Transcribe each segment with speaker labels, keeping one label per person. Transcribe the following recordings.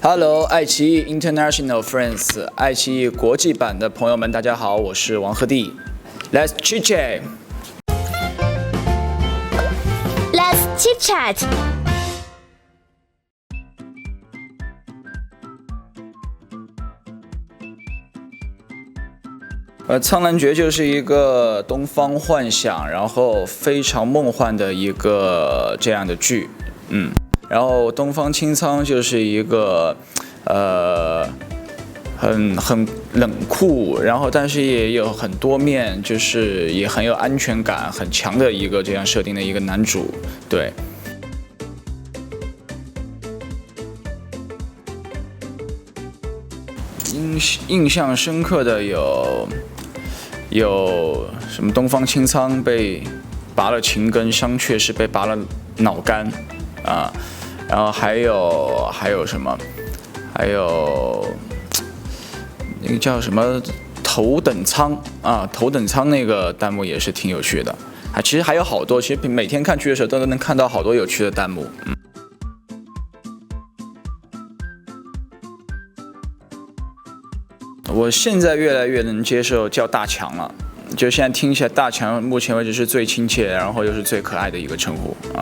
Speaker 1: Hello， 爱奇艺 International Friends， 爱奇艺国际版的朋友们，大家好，我是王鹤棣。Let's chit chat。Let's
Speaker 2: chit chat。
Speaker 1: 苍兰诀就是一个东方幻想，然后非常梦幻的一个这样的剧，然后东方青苍就是一个，很冷酷，然后但是也有很多面，就是也很有安全感很强的一个这样设定的一个男主，对。印象深刻的有什么？东方青苍被拔了琴根，商榷是被拔了脑干啊，然后还有什么？还有那个叫什么头等舱啊？头等舱那个弹幕也是挺有趣的啊。其实还有好多，其实每天看剧的时候都能看到好多有趣的弹幕。我现在越来越能接受叫大强了，就现在听起来大强目前为止是最亲切，然后又是最可爱的一个称呼啊。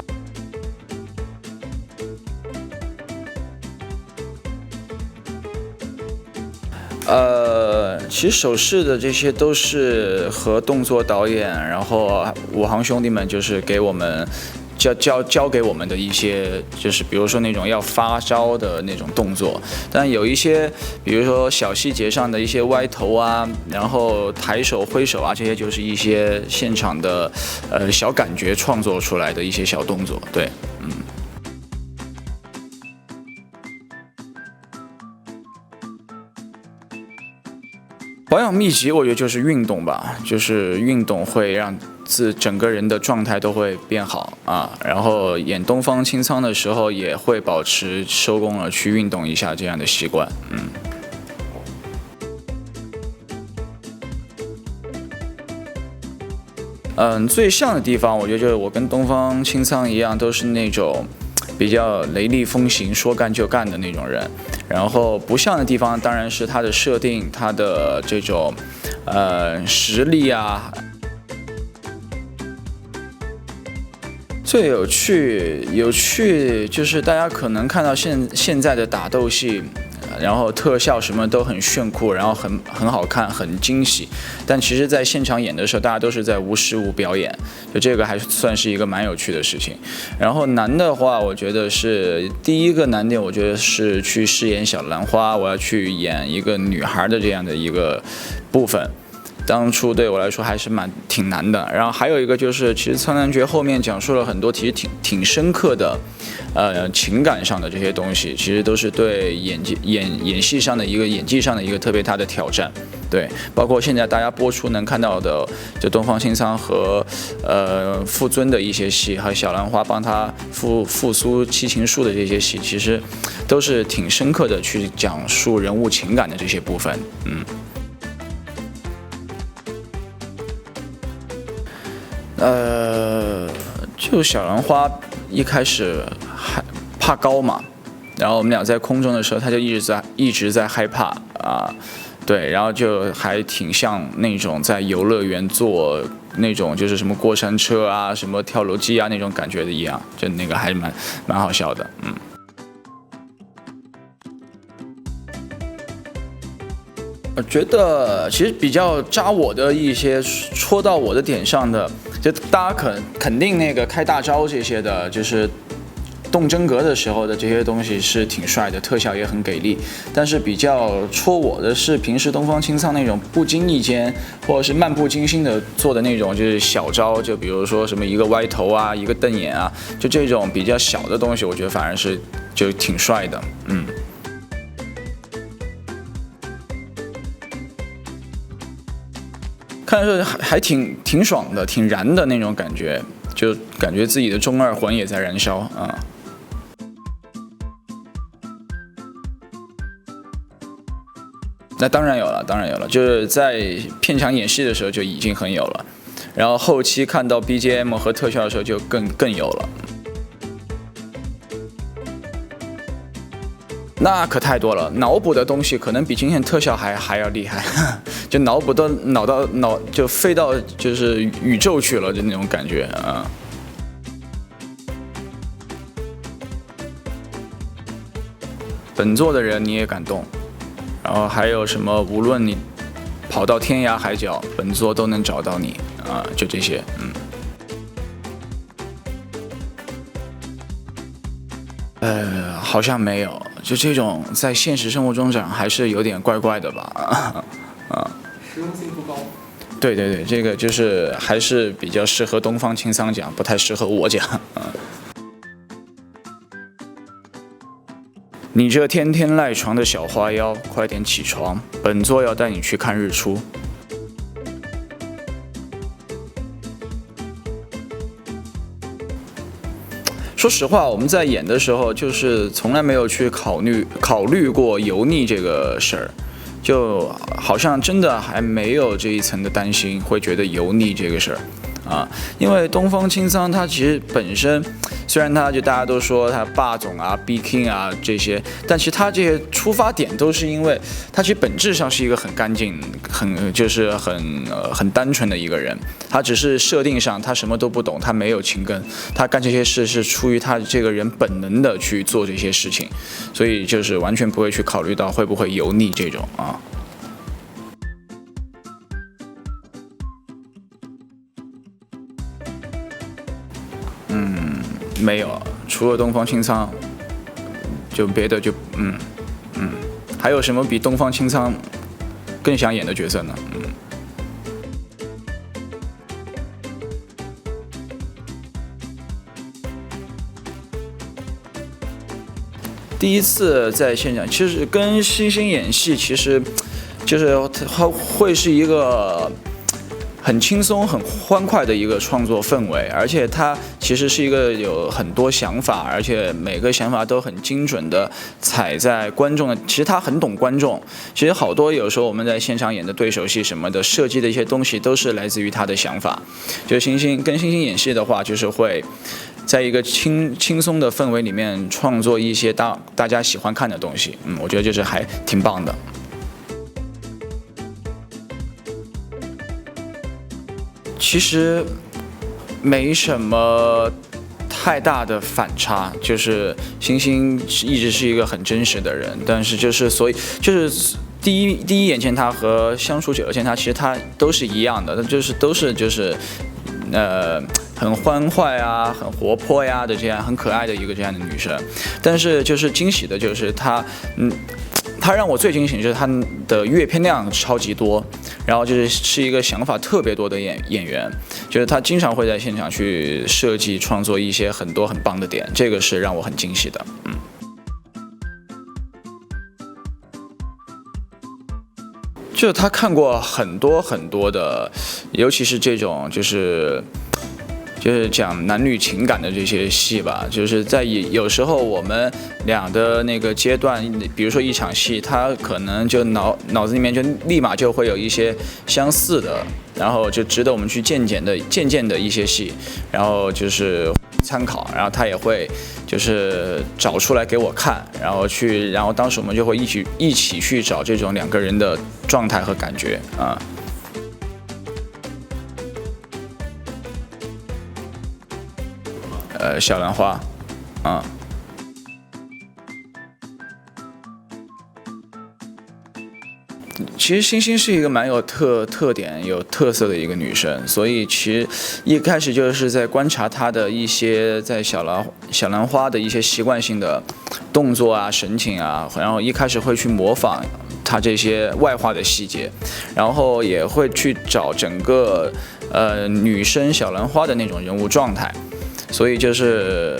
Speaker 1: 其实手势的这些都是和动作导演，然后武行兄弟们就是给我们教给我们的一些，就是比如说那种要发招的那种动作，但有一些，比如说小细节上的一些歪头啊，然后抬手挥手啊，这些就是一些现场的小感觉创作出来的一些小动作，对，保养秘籍，我觉得就是运动吧，就是运动会让整个人的状态都会变好啊。然后演东方青苍的时候，也会保持收工了去运动一下这样的习惯，最像的地方，我觉得就是我跟东方青苍一样，都是那种比较雷厉风行、说干就干的那种人。然后不像的地方，当然是他的设定，他的这种实力啊。最有趣就是大家可能看到现在的打斗戏。然后特效什么都很炫酷，然后很好看，很惊喜。但其实，在现场演的时候，大家都是在无实物表演，就这个还算是一个蛮有趣的事情。然后难的话，我觉得是第一个难点，我觉得是去饰演小兰花，我要去演一个女孩的这样的一个部分。当初对我来说还是挺难的。然后还有一个就是，其实《苍兰诀》后面讲述了很多其实挺深刻的，情感上的这些东西，其实都是对演戏上的一个演技上的一个特别大的挑战。对，包括现在大家播出能看到的，就东方青苍和傅尊的一些戏，和小兰花帮他复苏七情术的这些戏，其实都是挺深刻的去讲述人物情感的这些部分，就小兰花一开始还怕高嘛，然后我们俩在空中的时候，他就一直在害怕啊，对，然后就还挺像那种在游乐园坐那种就是什么过山车啊、什么跳楼机啊那种感觉的一样，就那个还蛮好笑的，我觉得其实比较扎我的一些戳到我的点上的，就大家肯定那个开大招这些的，就是动真格的时候的这些东西是挺帅的，特效也很给力。但是比较戳我的是平时东方青苍那种不经意间或者是漫不经心的做的那种就是小招，就比如说什么一个歪头啊，一个瞪眼啊，就这种比较小的东西，我觉得反而是就挺帅的，看着还挺爽的，挺燃的那种感觉，就感觉自己的中二魂也在燃烧啊。那当然有了，就是在片场演戏的时候就已经很有了，然后后期看到 BGM 和特效的时候就更有了。那可太多了，脑补的东西可能比今天特效还要厉害，就脑补到就飞到就是宇宙去了，就那种感觉啊。本作的人你也感动，然后还有什么？无论你跑到天涯海角，本作都能找到你啊，就这些，好像没有，就这种在现实生活中讲还是有点怪怪的吧，
Speaker 3: 实用性不高。
Speaker 1: 对，这个就是还是比较适合东方青桑讲，不太适合我讲。你这天天赖床的小花妖，快点起床，本座要带你去看日出。说实话，我们在演的时候，就是从来没有去考虑过油腻这个事儿，就好像真的还没有这一层的担心，会觉得油腻这个事儿。因为东方青桑它其实本身，虽然它就大家都说它霸总啊、B King 啊这些，但其实它这些出发点都是因为它其实本质上是一个很干净、很单纯的一个人。他只是设定上他什么都不懂，他没有情根，他干这些事是出于他这个人本能的去做这些事情，所以就是完全不会去考虑到会不会油腻这种啊。没有，除了东方青苍，就别的就还有什么比东方青苍更想演的角色呢？第一次在现场，其实跟星星演戏，其实就是它会是一个很轻松、很欢快的一个创作氛围，而且它其实是一个有很多想法，而且每个想法都很精准的踩在观众的。其实他很懂观众，其实好多有时候我们在现场演的对手戏什么的，设计的一些东西都是来自于他的想法。就星星演戏的话，就是会在一个轻松的氛围里面创作一些大家喜欢看的东西。我觉得就是还挺棒的。其实没什么太大的反差，就是星星一直是一个很真实的人，但是所以第一眼见他和相处久了见他，其实他都是一样的，都是很欢快啊，很活泼呀的这样很可爱的一个这样的女生，但是就是惊喜的就是他让我最惊喜就是他的阅片量超级多，然后是一个想法特别多的演员，就是他经常会在现场去设计创作一些很多很棒的点，这个是让我很惊喜的。就是他看过很多很多的，尤其是这种就是讲男女情感的这些戏吧，就是在有时候我们俩的那个阶段，比如说一场戏，他可能就脑子里面就立马就会有一些相似的，然后就值得我们去渐渐的一些戏，然后就是参考，然后他也会就是找出来给我看，然后当时我们就会一起去找这种两个人的状态和感觉啊。小兰花，其实星星是一个蛮有特点、有特色的一个女生，所以其实一开始就是在观察她的一些在小兰花的一些习惯性的动作啊、神情啊，然后一开始会去模仿她这些外化的细节，然后也会去找整个女生小兰花的那种人物状态。所以就是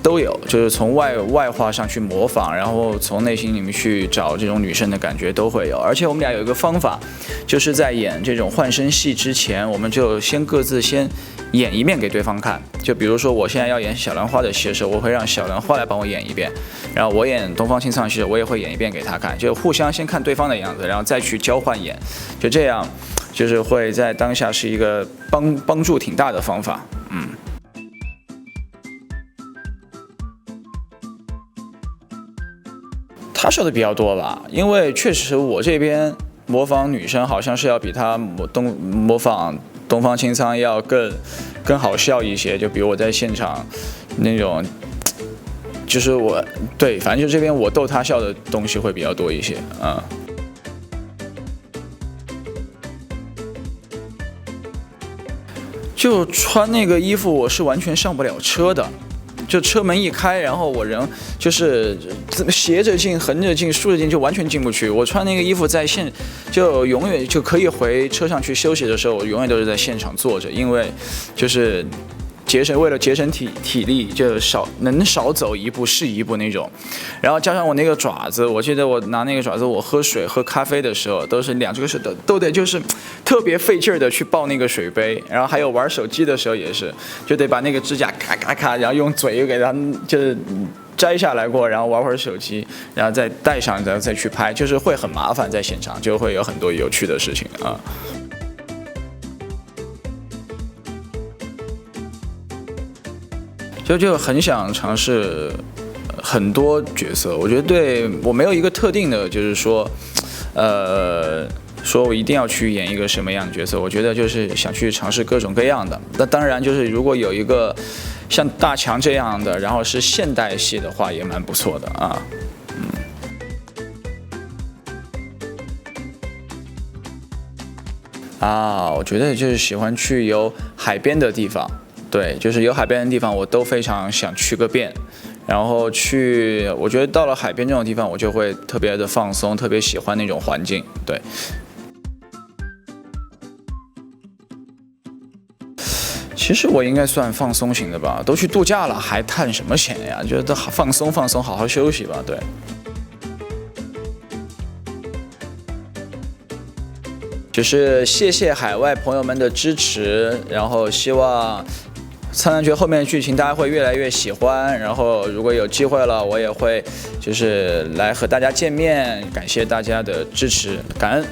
Speaker 1: 都有，就是从外化上去模仿，然后从内心里面去找这种女生的感觉都会有。而且我们俩有一个方法，就是在演这种换身戏之前，我们就各自先演一遍给对方看。就比如说我现在要演小兰花的戏的时候，我会让小兰花来帮我演一遍，然后我演东方青苍的戏，我也会演一遍给他看，就互相先看对方的样子，然后再去交换演，就这样，就是会在当下是一个帮助挺大的方法。他秀的比较多吧，因为确实我这边模仿女生好像是要比他模仿东方青苍要更好笑一些，就比如我在现场那种，就是对，反正就这边我逗他笑的东西会比较多一些啊。就穿那个衣服，我是完全上不了车的。就车门一开，然后我人就是斜着进、横着进、竖着进，就完全进不去。我穿那个衣服就永远就可以回车上去休息的时候，我永远都是在现场坐着，因为就是为了节省体力，就少走一步是一步那种。然后加上我那个爪子，我记得我拿那个爪子，我喝水、喝咖啡的时候，都是两只手都得就是特别费劲儿的去抱那个水杯。然后还有玩手机的时候也是，就得把那个指甲咔咔咔，然后用嘴给它就是摘下来过，然后玩会儿手机，然后再戴上，然后再去拍，就是会很麻烦，在现场就会有很多有趣的事情啊。就很想尝试很多角色，我觉得对我没有一个特定的，就是说，说我一定要去演一个什么样的角色，我觉得就是想去尝试各种各样的。那当然就是如果有一个像大强这样的，然后是现代戏的话，也蛮不错的啊。我觉得就是喜欢去有海边的地方。对，就是有海边的地方，我都非常想去个遍。然后我觉得到了海边这种地方，我就会特别的放松，特别喜欢那种环境。对。其实我应该算放松型的吧，都去度假了，还探什么险呀？就是放松，好好休息吧。对。就是谢谢海外朋友们的支持，然后希望苍兰诀后面的剧情大家会越来越喜欢，然后如果有机会了，我也会就是来和大家见面，感谢大家的支持，感恩。